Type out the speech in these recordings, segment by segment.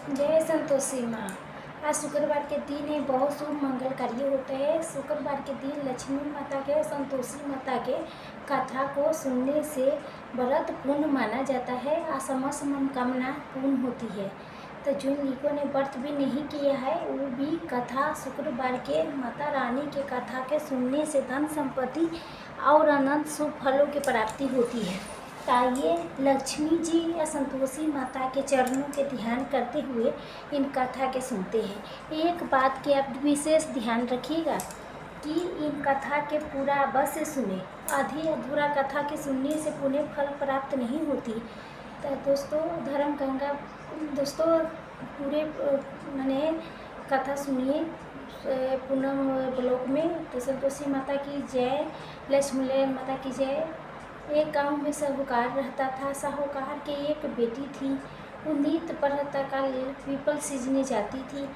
जय संतोषी माँ। आज शुक्रवार के दिन है, बहुत शुभ मंगलकारी होता है। शुक्रवार के दिन लक्ष्मी माता के, संतोषी माता के कथा को सुनने से व्रत पूर्ण माना जाता है और समस्त मनोकामना पूर्ण होती है। तो जिन लोगों ने व्रत भी नहीं किया है वो भी कथा शुक्रवार के माता रानी के कथा के सुनने से धन संपत्ति और अनंत शुभ फलों की प्राप्ति होती है। आइए लक्ष्मी जी या संतोषी माता के चरणों के ध्यान करते हुए इन कथा के सुनते हैं। एक बात के आप विशेष ध्यान रखिएगा कि इन कथा के पूरा अवश्य सुने। आधी अधूरा कथा के सुनने से पुण्य फल प्राप्त नहीं होती। तो दोस्तों धर्म गंगा दोस्तों पूरे मैंने कथा सुनिए पूनम ब्लॉक में। तो संतोषी माता की जय, लक्ष्मी माता की जय। एक गांव में साहूकार रहता था। साहूकार के एक बेटी थी। वो नित्य प्रातःकाल पीपल सींचने जाती थी।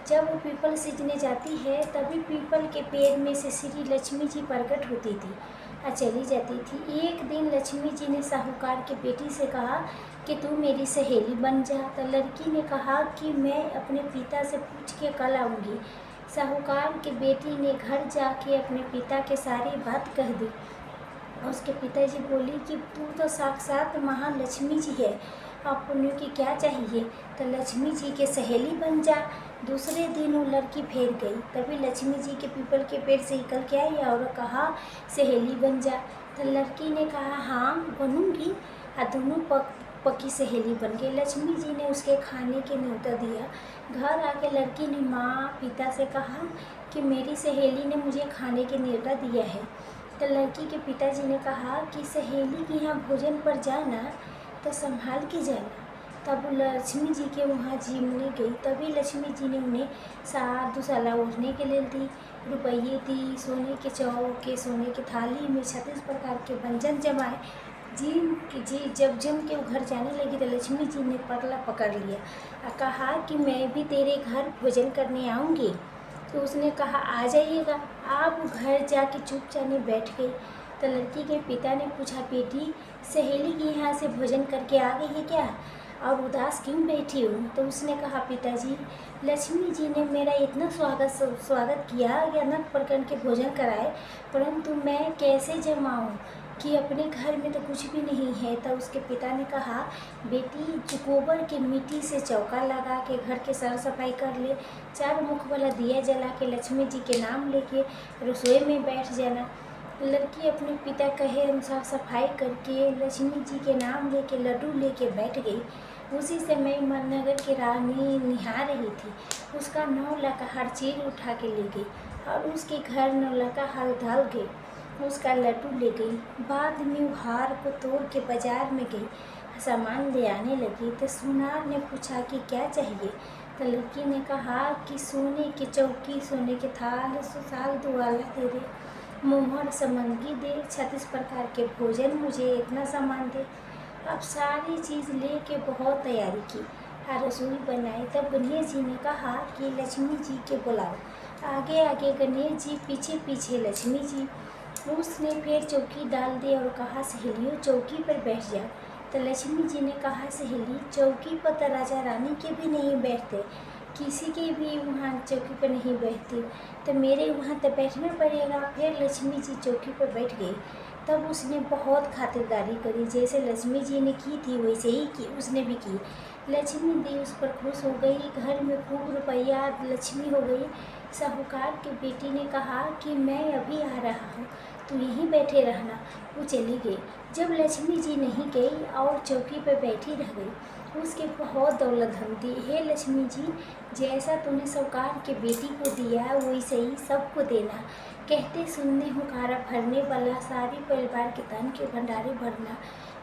जब वो पीपल सींचने जाती है तभी पीपल के पेड़ में से श्री लक्ष्मी जी प्रकट होती थी और चली जाती थी। एक दिन लक्ष्मी जी ने साहूकार की बेटी से कहा कि तू मेरी सहेली बन जा। तो लड़की ने कहा कि मैं अपने पिता से पूछ के कल आऊँगी। साहूकार की बेटी ने घर जाके अपने पिता के सारी बात कह दी। उसके पिताजी बोली कि तू तो साक्षात महालक्ष्मी जी है, आप पुण्य की क्या चाहिए। तो लक्ष्मी जी के सहेली बन जा। दूसरे दिन वो लड़की फिर गई। तभी लक्ष्मी जी के पीपल के पेड़ से निकल के आई और कहा सहेली बन जा। तो लड़की ने कहा हाँ बनूंगी और दोनों पक्की सहेली बन गई। लक्ष्मी जी ने उसके खाने के न्योता दिया। घर आके लड़की ने माँ पिता से कहा कि मेरी सहेली ने मुझे खाने के न्योता दिया है। तो लड़की के पिताजी ने कहा कि सहेली के यहाँ भोजन पर जाना तो संभाल के जाना। तब लक्ष्मी जी के वहाँ झीमने गई। तभी लक्ष्मी जी ने उन्हें दुसाला ओढ़ने के लिए दी, रुपये दी, सोने के चौके, सोने की थाली में 36 प्रकार के व्यंजन जमाए। जब जम के वो घर जाने लगी तो लक्ष्मी जी ने पगला पकड़ लिया और कहा कि मैं भी तेरे घर भोजन करने आऊँगी। तो उसने कहा आ जाइएगा। आप घर जाके चुपचाप बैठ गई। तो लड़की के पिता ने पूछा बेटी सहेली के यहाँ से भोजन करके आ गई है क्या, और उदास क्यों बैठी हो। तो उसने कहा पिताजी लक्ष्मी जी ने मेरा इतना स्वागत किया, अनेक प्रकार के भोजन कराए, परंतु मैं कैसे जमाऊँ कि अपने घर में तो कुछ भी नहीं है। तो उसके पिता ने कहा बेटी गोबर के मिट्टी से चौका लगा के घर के साफ सफाई कर ले, 4 मुख वाला दिया जला के लक्ष्मी जी के नाम लेके रसोई में बैठ जाना। लड़की अपने पिता कहे अनुसार सफाई करके लक्ष्मी जी के नाम लेके लड्डू लेके बैठ गई। उसी समय नगर की रानी निहार रही थी। उसका 9 लाख हर चीज उठा के ले गई और उसके घर 9 लाख हल ढल गई। उसका लड्डू ले गई। बाद में हार को तोड़ के बाजार में गई, सामान ले आने लगी। तो सुनार ने पूछा कि क्या चाहिए। तो लड़की ने कहा कि सोने की चौकी, सोने के थाल, सुसाल दुआला दे दे, मोहर समंगी दे, 36 प्रकार के भोजन, मुझे इतना सामान दे। अब सारी चीज़ लेके बहुत तैयारी की और रसोई बनाई। तब गणेश जी ने कहा कि लक्ष्मी जी के बुलाओ। आगे आगे गणेश जी, पीछे पीछे लक्ष्मी जी। उसने फिर चौकी डाल दी और कहा सहेलियों चौकी पर बैठ जाओ। तो लक्ष्मी जी ने कहा सहेली चौकी पर तो राजा रानी के भी नहीं बैठते, किसी के भी वहाँ चौकी पर नहीं बैठती, तो मेरे वहाँ तो बैठना पड़ेगा। फिर लक्ष्मी जी चौकी पर बैठ गई। तब उसने बहुत खातिरदारी करी, जैसे लक्ष्मी जी ने की थी वैसे ही की उसने भी की। लक्ष्मी दी उस पर खुश हो गई। घर में खूब रुपया लक्ष्मी हो गई। साहूकार की बेटी ने कहा कि मैं अभी आ रहा हूँ, तू यहीं बैठे रहना। वो चली गई। जब लक्ष्मी जी नहीं गई और चौकी पर बैठी रह गई, उसके बहुत दौलत धन दी। हे लक्ष्मी जी जैसा तूने साहूकार के बेटी को दिया वैसे ही सबको देना। कहते सुनने हुकारा भरने वाला, सारी परिवार के धन के भंडारे भरना,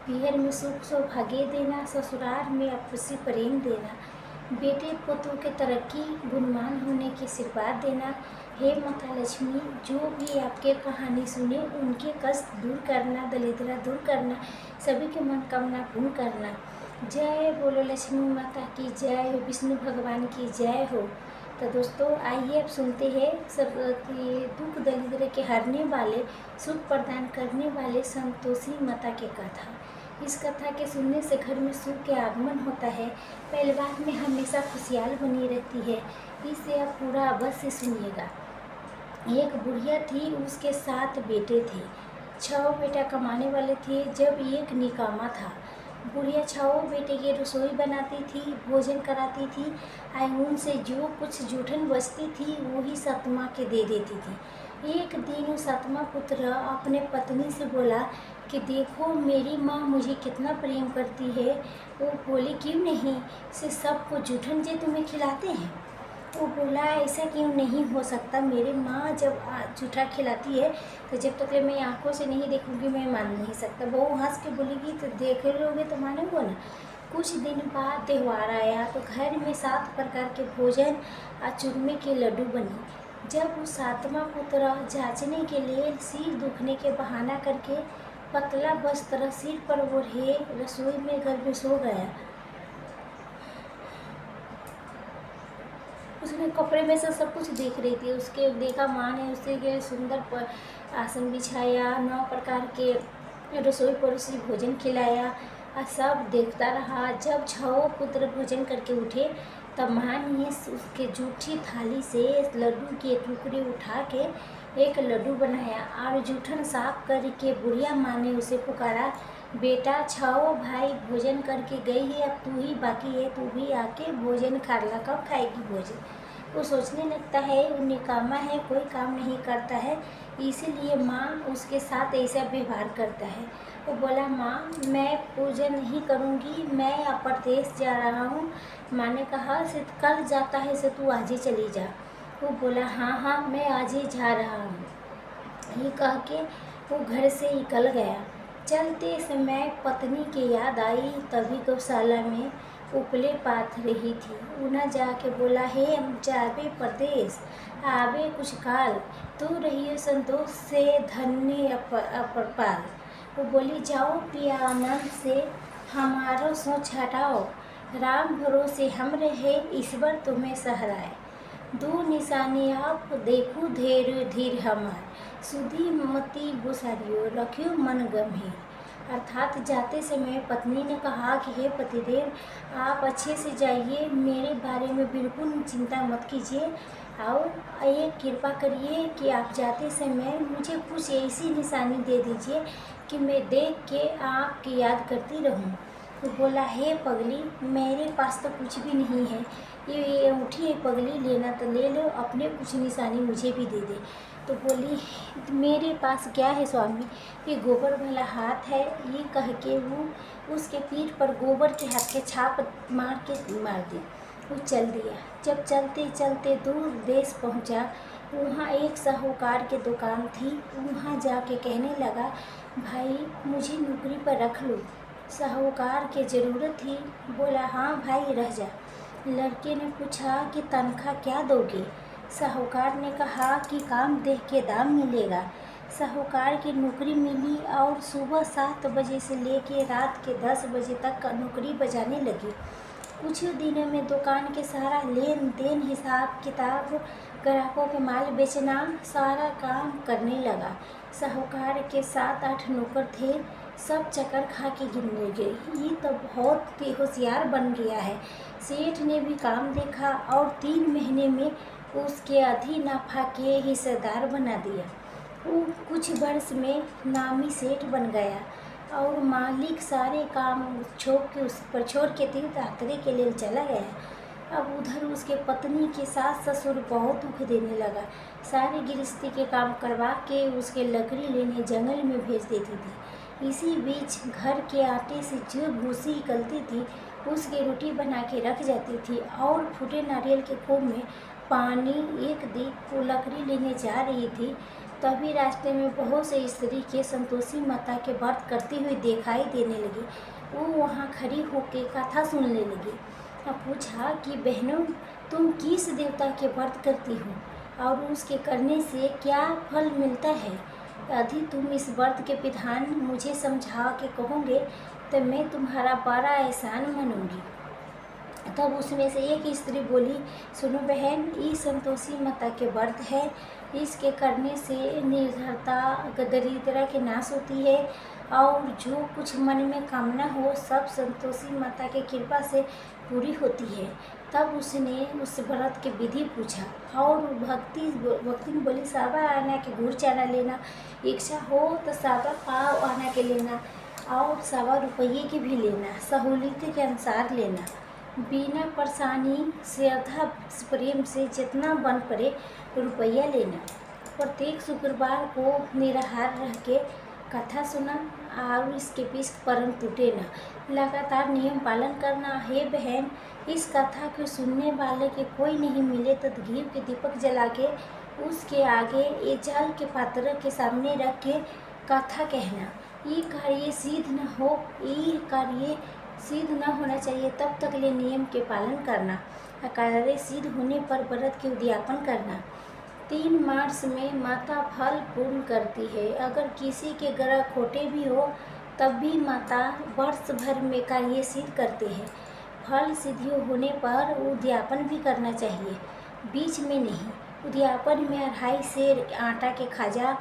पीहर में सुख सौभाग्य देना, ससुराल में आपसी प्रेम देना, बेटे पुत्रों के तरक्की गुणमान होने की आशीर्वाद देना। हे माता लक्ष्मी जो भी आपके कहानी सुने उनके कष्ट दूर करना, दरिद्रता दूर करना, सभी की मनोकामना पूर्ण करना। जय बोलो लक्ष्मी माता की जय हो, विष्णु भगवान की जय हो। तो दोस्तों आइए अब सुनते हैं सब दुख दरिद्र के हरने वाले, सुख प्रदान करने वाले संतोषी माता की कथा। इस कथा के सुनने से घर में सुख के आगमन होता है। परिवार में हमेशा खुशहाल बनी रहती है। इसे आप पूरा अवश्य सुनिएगा। एक बुढ़िया थी, उसके 7 बेटे थे। 6 बेटा कमाने वाले थे, जब एक निकामा था। बुढ़िया 6 बेटे की रसोई बनाती थी, भोजन कराती थी, और उनसे जो कुछ जूठन बचती थी वही सतमा के दे देती थी। एक दिन वो सतमा पुत्र अपने पत्नी से बोला कि देखो मेरी माँ मुझे कितना प्रेम करती है। वो बोली क्यों नहीं, से सबको जूठन जे तुम्हें खिलाते हैं। वो बोला ऐसा क्यों नहीं हो सकता, मेरी माँ जब जूठा खिलाती है तो जब तक मैं आंखों से नहीं देखूंगी मैं मान नहीं सकता। बहू हंस के बोलेगी तो देख लोगे तो मानोगे ना। कुछ दिन बाद त्यौहार आया तो घर में 7 प्रकार के भोजन और चूरमे के लड्डू बने। जब वो 7वां पुत्र जांचने के लिए सिर दुखने के बहाना करके पतला वस्त्र सिर पर ओढ़े रसोई में घर में सो गया। उसने कपड़े में से सब कुछ देख रही थी। उसके देखा माँ ने उसे के सुंदर आसन बिछाया, 9 प्रकार के रसोई परोसी भोजन खिलाया और सब देखता रहा। जब 6 पुत्र भोजन करके उठे तब माँ ने उसके जूठी थाली से लड्डू के टुकड़े उठा के एक लड्डू बनाया और जूठन साफ करके बुढ़िया माँ ने उसे पुकारा, बेटा 6 भाई भोजन करके गई है, अब तू ही बाकी है, तू भी आके भोजन खा ला। कब खाएगी भोजन। वो सोचने लगता है वो निकामा है, कोई काम नहीं करता है, इसीलिए माँ उसके साथ ऐसा व्यवहार करता है। वो बोला माँ मैं पूजा नहीं करूँगी, मैं अप्रदेश जा रहा हूँ। माँ ने कहा से कल जाता है से तू आज ही चली जा। वो बोला हाँ हाँ मैं आज ही जा रहा हूँ। ये कह के वो घर से निकल गया। चलते समय पत्नी की याद आई, तभी गौशाला में उपले पाथ रही थी। उना जाके बोला हे हम जाबे परदेश आवे कुछ काल, तू रहिए संतोष से धन्य अपरपाल। वो बोली जाओ पिया आनंद से हमारो सोच हटाओ, राम भरोसे हम रहे ईश्वर तुम्हें सहराए। दो निशानी आप देखो धीर धीर हमार, सुधी मती बुसारियो रखियो मन गंभीर। अर्थात जाते समय पत्नी ने कहा कि हे पतिदेव आप अच्छे से जाइए, मेरे बारे में बिल्कुल चिंता मत कीजिए, और एक कृपा करिए कि आप जाते समय मुझे कुछ ऐसी निशानी दे दीजिए कि मैं देख के आपकी याद करती रहूं। तो बोला हे पगली मेरे पास तो कुछ भी नहीं है, ये अंगूठी है पगली, लेना तो ले लो, अपने कुछ निशानी मुझे भी दे दे। तो बोली मेरे पास क्या है स्वामी, ये गोबर वाला हाथ है। ये कह के वो उसके पीठ पर गोबर के हाथ के छाप मार दी। वो चल दिया। जब चलते चलते दूर देश पहुंचा, वहाँ एक साहूकार की दुकान थी। वहाँ जाके कहने लगा भाई मुझे नौकरी पर रख लो। साहूकार की ज़रूरत थी। बोला हाँ भाई रह जा। लड़के ने पूछा कि तनख्वाह क्या दोगे। साहूकार ने कहा कि काम देख के दाम मिलेगा। साहूकार की नौकरी मिली और सुबह 7 बजे से लेकर रात के 10 बजे तक नौकरी बजाने लगी। कुछ दिनों में दुकान के सारा लेन देन हिसाब किताब, ग्राहकों के माल बेचना, सारा काम करने लगा। साहूकार के 7-8 नौकर थे, सब चक्कर खा के गिरने गए। ये तो बहुत ही होशियार बन गया है। सेठ ने भी काम देखा और 3 महीने में उसके अधि नफा के हिस्सेदार बना दिया। वो कुछ वर्ष में नामी सेठ बन गया और मालिक सारे काम छोड़ के तीर्थ यात्रा के लिए चला गया। अब उधर उसके पत्नी के सास ससुर बहुत दुख देने लगा। सारे गृहस्थी के काम करवा के उसके लकड़ी लेने जंगल में भेज देती थी। इसी बीच घर के आटे से जो भूसी निकलती थी उसकी रोटी बना के रख जाती थी और फूटे नारियल के खूब में पानी। एक दिन वो लकड़ी लेने जा रही थी, तभी रास्ते में बहुत से स्त्री के संतोषी माता के व्रत करती हुई दिखाई देने लगी। वो वहाँ खड़ी होकर कथा सुनने लगी। अब पूछा कि बहनों तुम किस देवता के व्रत करती हो और उसके करने से क्या फल मिलता है। यदि तुम इस व्रत के विधान मुझे समझा के कहोगे तो मैं तुम्हारा बड़ा एहसान मनूंगी। तब उसमें से एक स्त्री बोली, सुनो बहन, ये संतोषी माता के व्रत है, इसके करने से निर्धनता दरिद्रता की नाश होती है और जो कुछ मन में कामना हो सब संतोषी माता के कृपा से पूरी होती है। तब उसने उस व्रत के विधि पूछा और भक्ति में बोली, सावा आना के गुड़ चाना लेना, इच्छा हो तो सावा पाव आना के लेना और सावा रुपये की भी लेना, सहूलियत के अनुसार लेना, बिना परेशानी श्रद्धा प्रेम से जितना बन पड़े रुपया लेना। प्रत्येक शुक्रवार को निराहार रह के कथा सुना और इसके पीछे परम टूटे ना, लगातार नियम पालन करना। हे बहन, इस कथा को सुनने वाले के कोई नहीं मिले तो घी के दीपक जला के उसके आगे ये जल के पात्र के सामने रख के कथा कहना। ये कार्य सिद्ध न हो, ये कार्य सिद्ध न होना चाहिए तब तक ले नियम के पालन करना। कार्य सिद्ध होने पर व्रत के उद्यापन करना। 3 मार्च में माता फल पूर्ण करती है। अगर किसी के ग्रह खोटे भी हो तब भी माता वर्ष भर में कार्य सिद्ध करते हैं। फल सिद्धि होने पर उद्यापन भी करना चाहिए, बीच में नहीं। उद्यापन में 2.5 सेर आटा के खाजा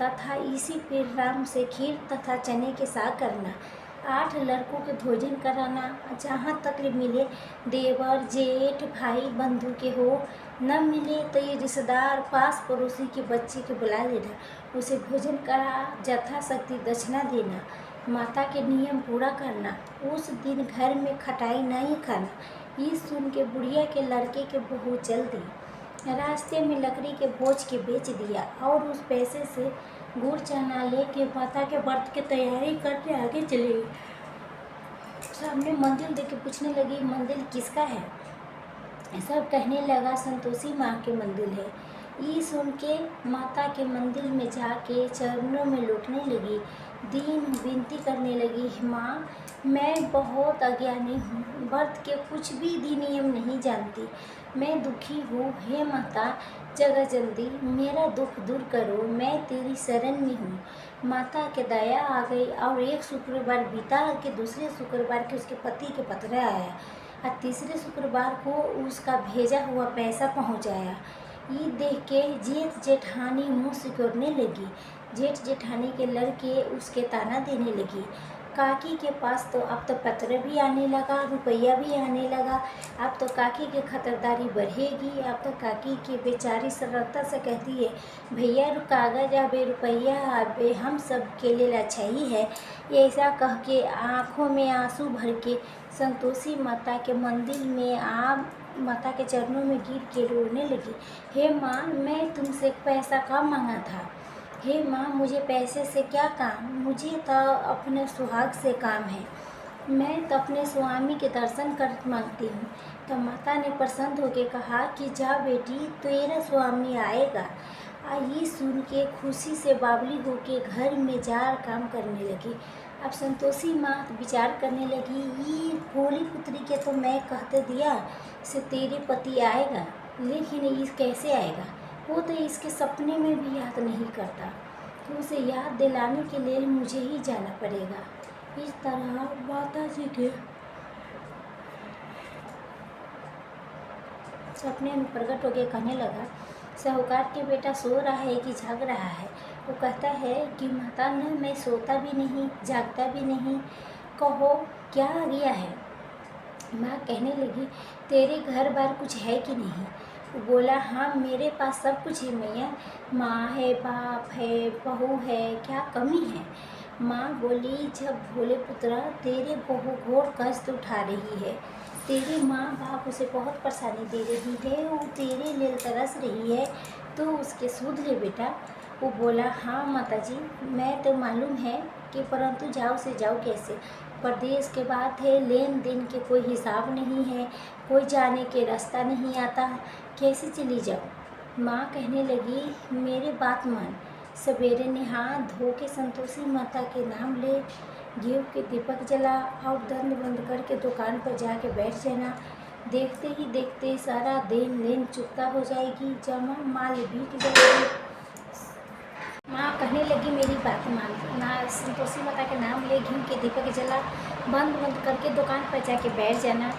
तथा इसी परिणाम से खीर तथा चने के साग करना। 8 लड़कों के भोजन कराना, जहाँ तक मिले देवर जेठ भाई बंधु के हो, न मिले तो ये रिश्तेदार पास पड़ोसी के बच्चे के बुला लेना, उसे भोजन करा, यथाशक्ति दक्षिणा देना, माता के नियम पूरा करना। उस दिन घर में खटाई नहीं खाना। ये सुन के बुढ़िया के लड़के के बहू चल दी, रास्ते में लकड़ी के बोझ के बेच दिया और उस पैसे से गुड़ चना ले के माता के व्रत की तैयारी करके आगे चली गई। सामने मंदिर देख के पूछने लगी, मंदिर किसका है? सब कहने लगा, संतोषी माँ के मंदिर है। ये सुन के माता के मंदिर में जाके चरणों में लौटने लगी, दीन विनती करने लगी, माँ मैं बहुत अज्ञानी हूँ, व्रत के कुछ भी नियम नहीं जानती, मैं दुखी हूँ। हे माता जगह जल्दी मेरा दुख दूर करो, मैं तेरी शरण में हूँ। माता के दया आ गई और एक शुक्रवार बीता के दूसरे शुक्रवार के उसके पति के पत्र आया और तीसरे शुक्रवार को उसका भेजा हुआ पैसा पहुँच आया। ये देख के जेठ जेठानी मुँह सिकोड़ने लगी। जेठ जेठानी के लड़के उसके ताना देने लगी। काकी के पास तो अब तो पत्र भी आने लगा, रुपया भी आने लगा, अब तो काकी की खतरदारी बढ़ेगी। अब तो काकी की बेचारी सरलता से कहती है, भैया कागज आबे रुपया आबे हम सब के लिए अच्छा ही है। ऐसा कह के आँखों में आंसू भर के संतोषी माता के मंदिर में माता के चरणों में गिर के रोने लगी। हे माँ मैं तुमसे पैसा कम मांगा था। हे माँ मुझे पैसे से क्या काम, मुझे तो अपने सुहाग से काम है, मैं तो अपने स्वामी के दर्शन कर मांगती हूँ। तो माता ने प्रसन्न होकर कहा कि जा बेटी तेरा स्वामी आएगा। ये सुन के खुशी से बावली होके घर में जा काम करने लगी। अब संतोषी माँ विचार करने लगी, ये भोली पुत्री के तो मैं कहते दिया से तेरे पति आएगा, लेकिन ये कैसे आएगा? वो तो इसके सपने में भी याद नहीं करता, तो उसे याद दिलाने के लिए मुझे ही जाना पड़ेगा। इस तरह माता जी के सपने में प्रकट होकर कहने लगा, साहूकार के बेटा सो रहा है कि जाग रहा है? वो कहता है कि माता न मैं सोता भी नहीं जागता भी नहीं, कहो क्या आ गया है? माँ कहने लगी, तेरे घर बार कुछ है कि नहीं? वो बोला, हाँ मेरे पास सब कुछ है मैया, माँ है, बाप है, बहू है, क्या कमी है? माँ बोली, जब भोले पुत्रा तेरे बहू घोर कष्ट उठा रही है, तेरी माँ बाप उसे बहुत परेशानी दे रही है, वो तेरे लिए तरस रही है, तो उसके सूद ले बेटा। वो बोला, हाँ माता जी मैं तो मालूम है कि परंतु जाओ से जाओ कैसे? परदेश के बात है, लेन देन के कोई हिसाब नहीं है, कोई जाने के रास्ता नहीं आता, कैसे चली जाओ? माँ कहने लगी, मेरी बात मान, सवेरे नहा धो के संतोषी माता के नाम ले, घी के दीपक जला और दंड बंद करके दुकान पर जाके बैठ जाना। देखते ही देखते सारा दिन लेन चुकता हो जाएगी, जमा माल बिक जाएगी। माँ कहने लगी, मेरी बात मान, ना संतोषी माता के नाम ले, घी के दीपक जला, बंद करके दुकान पर जाके बैठ जाना।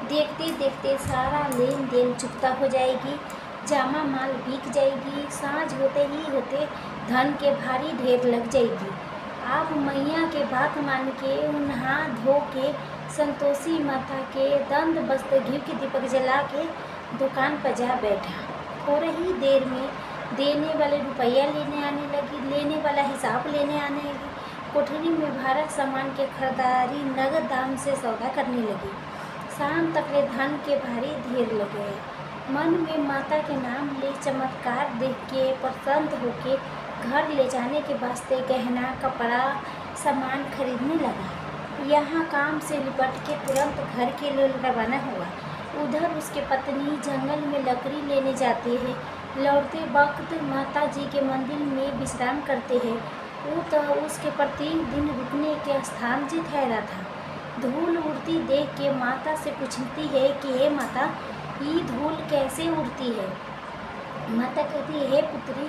देखते देखते सारा लेन देन चुकता हो जाएगी, जामा माल बिक जाएगी, साँझ होते ही होते धन के भारी ढेर लग जाएगी। आप मैया के बात मान के नहा धो के संतोषी माता के दंड बस्ते घी के दीपक जला के दुकान पर जा बैठा। थोड़ी ही देर में देने वाले रुपया लेने वाला हिसाब लेने आने लगी। कोठरी में भरा सामान के खरीदारी नगद दाम से सौदा करने लगी। शाम तक ले धन के भारी ढेर लगे। मन में माता के नाम ले चमत्कार देख के प्रसन्न होके घर ले जाने के वास्ते गहना कपड़ा सामान खरीदने लगा। यहाँ काम से निपट के तुरंत घर के लिए रवाना हुआ। उधर उसके पत्नी जंगल में लकड़ी लेने जाती है। लौटते वक्त माता जी के मंदिर में विश्राम करते हैं। वो तो उसके प्रत्येक दिन रुकने के स्थान जी ठहरा था। धूल उड़ती देख के माता से पूछती है कि हे माता, ये धूल कैसे उड़ती है? माता कहती है, हे पुत्री,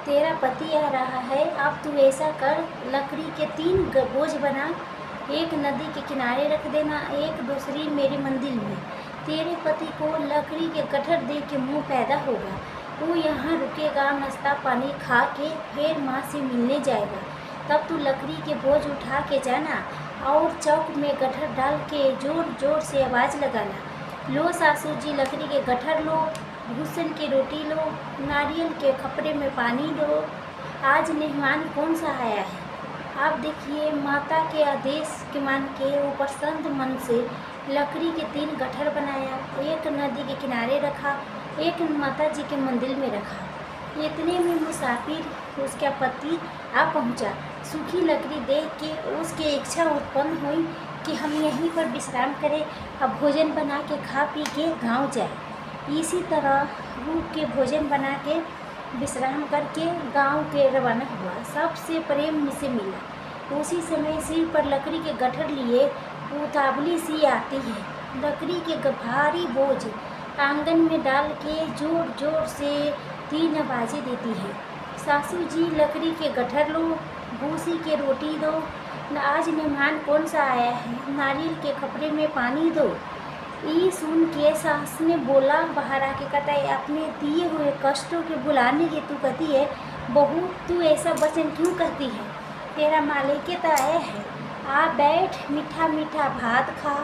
तेरा पति आ रहा है, अब तू ऐसा कर, लकड़ी के 3 बोझ बना, एक नदी के किनारे रख देना, एक दूसरी मेरे मंदिर में। तेरे पति को लकड़ी के गट्ठर देख के मुँह पैदा होगा। वो यहाँ रुकेगा, नाश्ता पानी खा के फिर माँ से मिलने जाएगा। तब तू लकड़ी के बोझ उठा के जाना और चौक में गट्ठर डाल के जोर जोर से आवाज़ लगाना। लो सासू जी, लकड़ी के गट्ठर लो, भूसन की रोटी लो, नारियल के खपरे में पानी लो, आज मेहमान कौन सा आया है? आप देखिए, माता के आदेश के मान के वो प्रसन्न मन से लकड़ी के 3 गट्ठर बनाया, एक नदी के किनारे रखा, एक माता जी के मंदिर में रखा। इतने में मुसाफिर उसका पति आ पहुंचा। सूखी लकड़ी देख के उसकी इच्छा उत्पन्न हुई कि हम यहीं पर विश्राम करें, अब भोजन बना के खा पी के गांव जाए। इसी तरह रूप के भोजन बना के विश्राम करके गांव के रवाना हुआ। सबसे प्रेम से मिला। उसी समय सिर पर लकड़ी के गट्ठर लिए उतावली सी आती है। लकड़ी के भारी बोझ आंगन में डाल के जोर जोर से 3 आवाज़ें देती है। सासू जी, लकड़ी के गट्ठर लो, भूसी के रोटी दो, आज मेहमान कौन सा आया है, नारियल के खपरे में पानी दो। ये सुन के सास ने बोला, बाहर आके कहता है, अपने दिए हुए कष्टों के बुलाने के तू कहती है, बहू तू ऐसा वचन क्यों कहती है? तेरा मालिक तो आया है, आ बैठ, मीठा मीठा भात खा,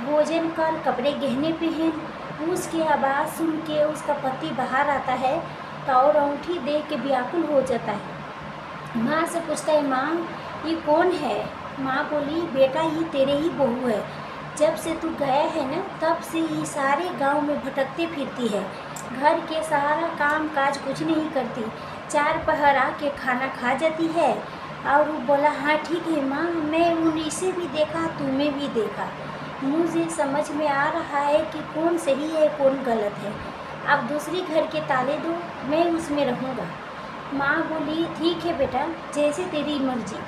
भोजन कर, कपड़े गहने पहन। उसकी आवाज़ सुन के उसका पति बाहर आता है तो और अंगूठी देख के व्याकुल हो जाता है। माँ से पूछता है, माँ ये कौन है? माँ बोली, बेटा ये तेरे ही बहू है। जब से तू गया है ना, तब से ये सारे गांव में भटकती फिरती है, घर के सारा काम काज कुछ नहीं करती, 4 पहर आके खाना खा जाती है। और वो बोला, हाँ ठीक है माँ, मैं उन्हीं भी देखा, तुम्हें भी देखा, मुझे समझ में आ रहा है कि कौन सही है कौन गलत है। अब दूसरी घर के ताले दो, मैं उसमें रहूँगा। माँ बोली, ठीक है बेटा, जैसे तेरी मर्जी।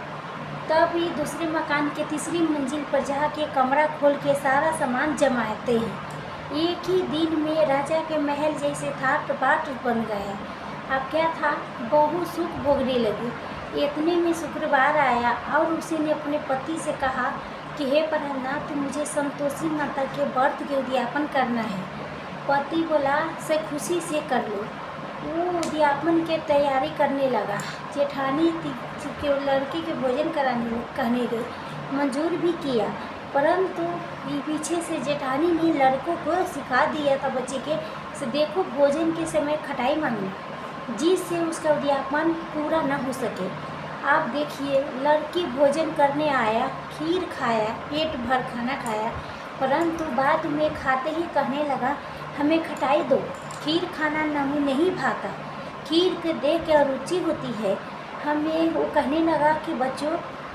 तब ये दूसरे मकान के 3री मंजिल पर जाके कमरा खोल के सारा सामान जमाते हैं। एक ही दिन में राजा के महल जैसे थाट बाट बन गया। अब क्या था, बहू सुख भोगने लगी। इतने में शुक्रवार आया और उसी ने अपने पति से कहा कि हे प्रहलाद, मुझे संतोषी माता के व्रत के उद्यापन करना है। पति बोला, से खुशी से कर लो। वो उद्यापन के तैयारी करने लगा। जेठानी के लड़की के भोजन कराने कहने गई, मंजूर भी किया, परंतु ये पीछे से जेठानी ने लड़कों को सिखा दिया था बच्चे के से देखो भोजन के समय खटाई मांगना, जिससे उसका उद्यापन पूरा न हो सके। आप देखिए, लड़की भोजन करने आया, खीर खाया, पेट भर खाना खाया, परंतु बाद में खाते ही कहने लगा, हमें खटाई दो, खीर खाना नहीं भाता, खीर के देख के रुचि होती है हमें। वो कहने लगा कि बच्चों,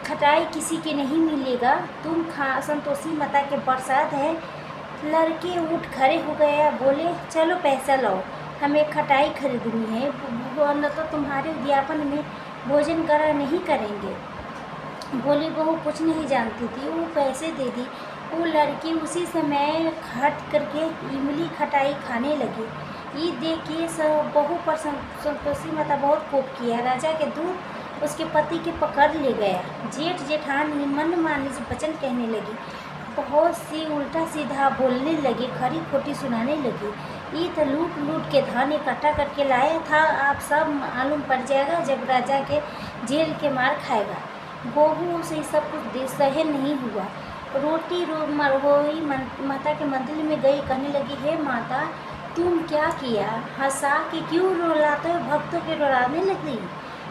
खटाई किसी के नहीं मिलेगा, तुम संतोषी माता के प्रसाद है। लड़के उठ खड़े हो गया, बोले, चलो पैसा लाओ, हमें खटाई खरीदनी है, न तो तुम्हारे उद्यापन में भोजन करा नहीं करेंगे। बोली बहू कुछ नहीं जानती थी, वो पैसे दे दी। वो लड़की उसी समय हट करके इमली खटाई खाने लगी। ये देखिए सब बहू पर संतोषी माता बहुत कोप किया। राजा के दूत उसके पति के पकड़ ले गया। जेठ जेठानी मन मानी से वचन कहने लगी, बहुत सी उल्टा सीधा बोलने लगे, खरी खोटी सुनाने लगे। ये तो लूट लूट के धन इकट्ठा करके लाया था, आप सब मालूम पड़ जाएगा जब राजा के जेल के मार खाएगा। बहू से सब कुछ सहन नहीं हुआ। रोटी मरहोई माता के मंदिर में गई, कहने लगी, हे माता तुम क्या किया, हंसा के क्यों रुलाते हो, भक्तों के रुलाने लगी।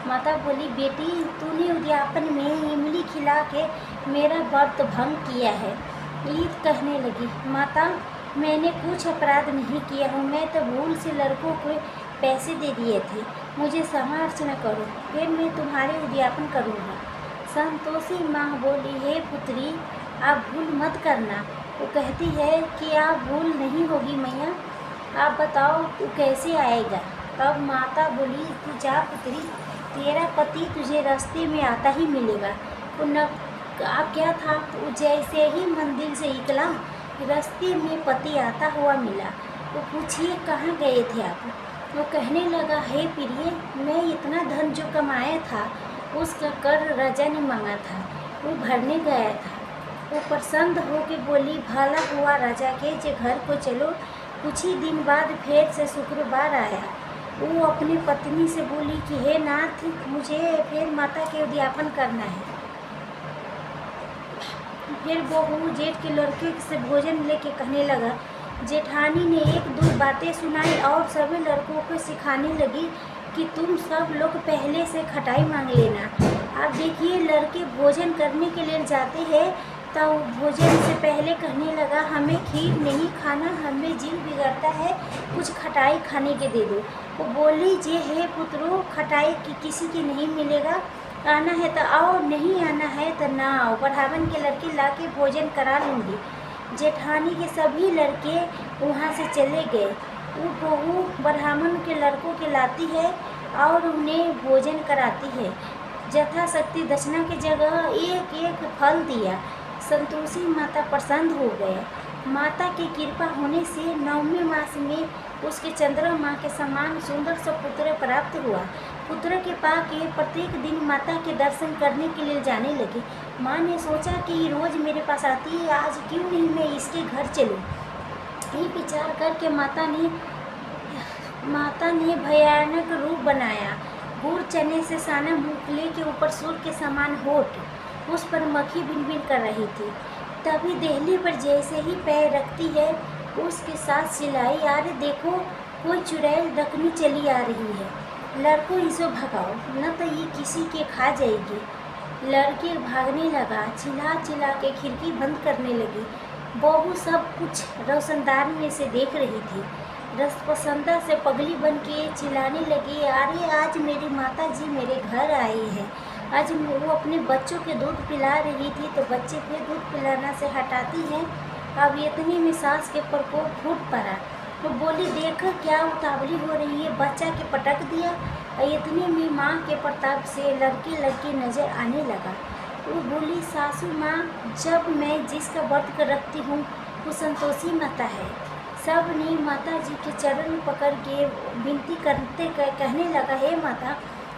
माता बोली, बेटी तूने उद्यापन में इमली खिला के मेरा व्रत भंग किया है। ईद कहने लगी, माता मैंने कुछ अपराध नहीं किया हूँ, मैं तो भूल से लड़कों को पैसे दे दिए थे, मुझे क्षमा अर्चना करो, फिर मैं तुम्हारे उद्यापन करूँगा। संतोषी माँ बोली, हे पुत्री आप भूल मत करना। वो कहती है कि आप भूल नहीं होगी मैया, आप बताओ तू कैसे आएगा। तब माता बोली, तू जा पुत्री, तेरा पति तुझे रास्ते में आता ही मिलेगा। वो न आप क्या था, वो जैसे ही मंदिर से निकला रास्ते में पति आता हुआ मिला। वो पूछिए कहाँ गए थे आप। वो कहने लगा, हे प्रिय मैं इतना धन जो कमाया था उसका कर राजा ने मांगा था, वो भरने गया था। वो प्रसन्न होकर बोली, भला हुआ राजा के जे घर को चलो। कुछ ही दिन बाद फिर से शुक्रवार आया। वो अपनी पत्नी से बोली कि हे नाथ मुझे फिर माता के उद्यापन करना है। फिर बहू जेठ के लड़के से भोजन लेके कहने लगा, जेठानी ने एक दो बातें सुनाई और सभी लड़कों को सिखाने लगी कि तुम सब लोग पहले से खटाई मांग लेना। आप देखिए लड़के भोजन करने के लिए जाते हैं तो भोजन से पहले कहने लगा, हमें खीर नहीं खाना, हमें जीव बिगड़ता है, कुछ खटाई खाने के दे दो। वो बोली, जे हे पुत्रो खटाई की किसी की नहीं मिलेगा, आना है तो आओ, नहीं आना है तो ना आओ, बढ़ावन के लड़के ला के भोजन करा लूँगी। जेठानी के सभी लड़के वहाँ से चले गए। वो बहू ब्राह्मण के लड़कों के लाती है और उन्हें भोजन कराती है। यथाशक्ति दक्षिणा की जगह एक एक फल दिया। संतोषी माता प्रसन्न हो गए। माता की कृपा होने से 9वें मास में उसके चंद्रमा के समान सुंदर सा पुत्र प्राप्त हुआ। पुत्र के पाके प्रत्येक दिन माता के दर्शन करने के लिए जाने लगे। माँ ने सोचा कि रोज़ मेरे पास आती है, आज क्यों नहीं मैं इसके घर चलूँ। ये विचार करके माता ने भयानक रूप बनाया। गुड़ चने से साना मूंगफली के ऊपर सूर्य के समान होठ, उस पर मक्खी बिन बिन कर रही थी। तभी देहली पर जैसे ही पैर रखती है उसके साथ सिलाई, अरे देखो कोई चुड़ैल रखनी चली आ रही है, लड़कों इसे भगाओ न तो ये किसी के खा जाएगी। लड़के भागने लगा, चिल्ला चिल्ला के खिड़की बंद करने लगी। बहू सब कुछ रोशनदान में से देख रही थी। रसपसंदा से पगली बन के चिल्लाने लगी, अरे आज मेरी माता जी मेरे घर आई है। आज वो अपने बच्चों के दूध पिला रही थी तो बच्चे फिर दूध पिलाना से हटाती है। अब इतने में सास के प्रकोप फूट पड़ा। तो बोली, देख क्या उतावली हो रही है, बच्चा के पटक दिया। और इतने में माँ के प्रताप से लड़के लड़के नजर आने लगा। वो बोली, सासू माँ जब मैं जिसका व्रत कर रखती हूँ वो संतोषी माता है। सब ने माता जी के चरण पकड़ के विनती करते कहने लगा, हे माता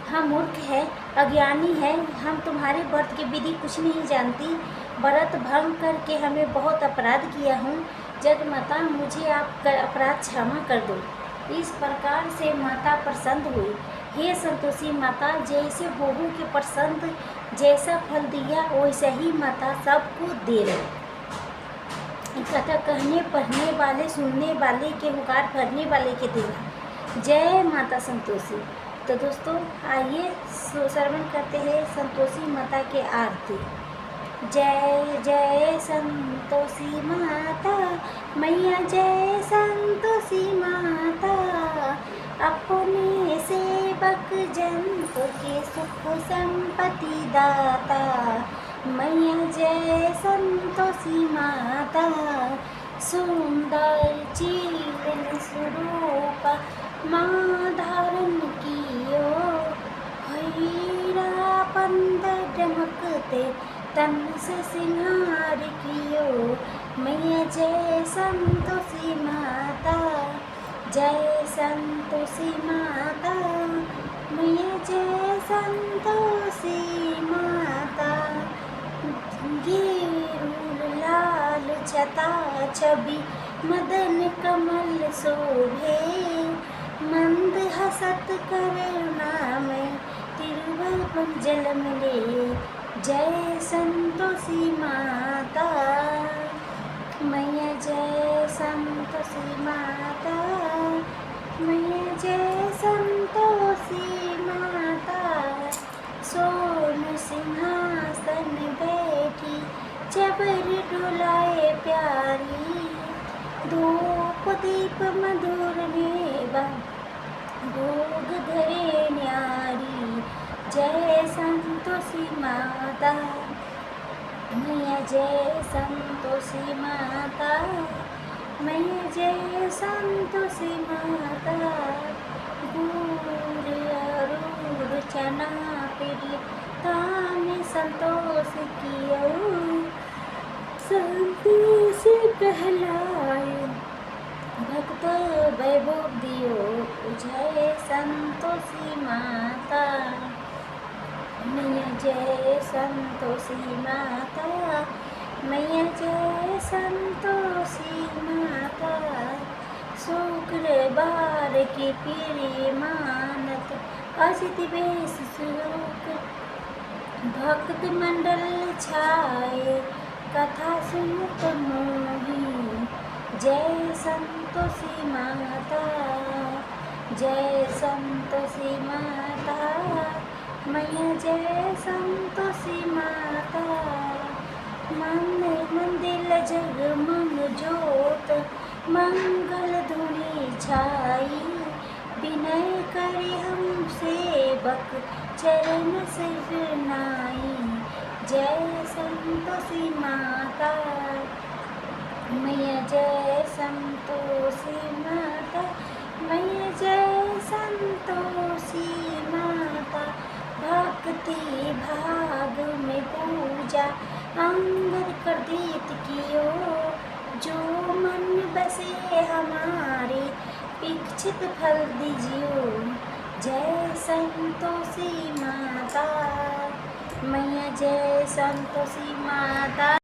हम मूर्ख हैं, अज्ञानी हैं, हम तुम्हारे व्रत की विधि कुछ नहीं जानती, व्रत भंग करके हमें बहुत अपराध किया हूँ, जगमाता मुझे आप अपराध क्षमा कर दो। इस प्रकार से माता प्रसन्न हुई। हे संतोषी माता, जैसे बहू के प्रसन्न जैसा फल दिया वैसा ही माता सबको दे रही। कथा कहने पढ़ने वाले सुनने वाले के हुकार भरने वाले के देना। जय माता संतोषी। तो दोस्तों आइए श्रवण करते हैं संतोषी माता के आरती। जय जय संतोषी माता मैया, जय संतोषी माता, अपने सेवक जंतु के सुख संपत्ति दाता। मैया जय संतोषी माता, सुंदर चीलन स्वरूप माँ धारण कियो, हीरा पंद डमकते तन से सिंगार कियो। मैया जय संतोषी माता, जय संतोषी माता, मैया जय संतोषी माता। गेरूर लाल छता छवि मदन कमल शोभे, मंद हसत करुणा में तिरुवरुण जल मिले। जय संतोषी माता मैया, जय संतोषी माता मैया, जय संतोषी माता। सोन सिंहासन बैठी चबर डोलाए प्यारी, धूप दीप मधुर नेवा भोग धरे न्यारी। जय संतोषी माता मैया, जय संतोषी माता मैया, जय संतोषी माता। गुड़ अरूर चना पिरी ताने संतोष कियो, संतोष कहलाए भक्त वैभव दियो। जय संतोषी माता मैया, जय संतोषी माता मैया, जय संतोषी माता। शुक्रवार की पीरी मानत अजित बेस सुख, भक्त मंडल छाए कथा सुनत मोही। जय संतोषी माता, जय संतोषी माता मैया, जय संतोषी माता। मंदिर जगमग जोत मंगल धुनी छाई, विनय करी हम सेवक चरण सिरनाई। जय संतोषी माता मैया, जय संतोषी माता मैया, जय संतोषी माता। भक्ति भाग में पूजा अंगद कर दीत कियो, जो मन बसे हमारे इच्छित फल दीजियो। जय संतोषी माता मैया, जय संतोषी माता।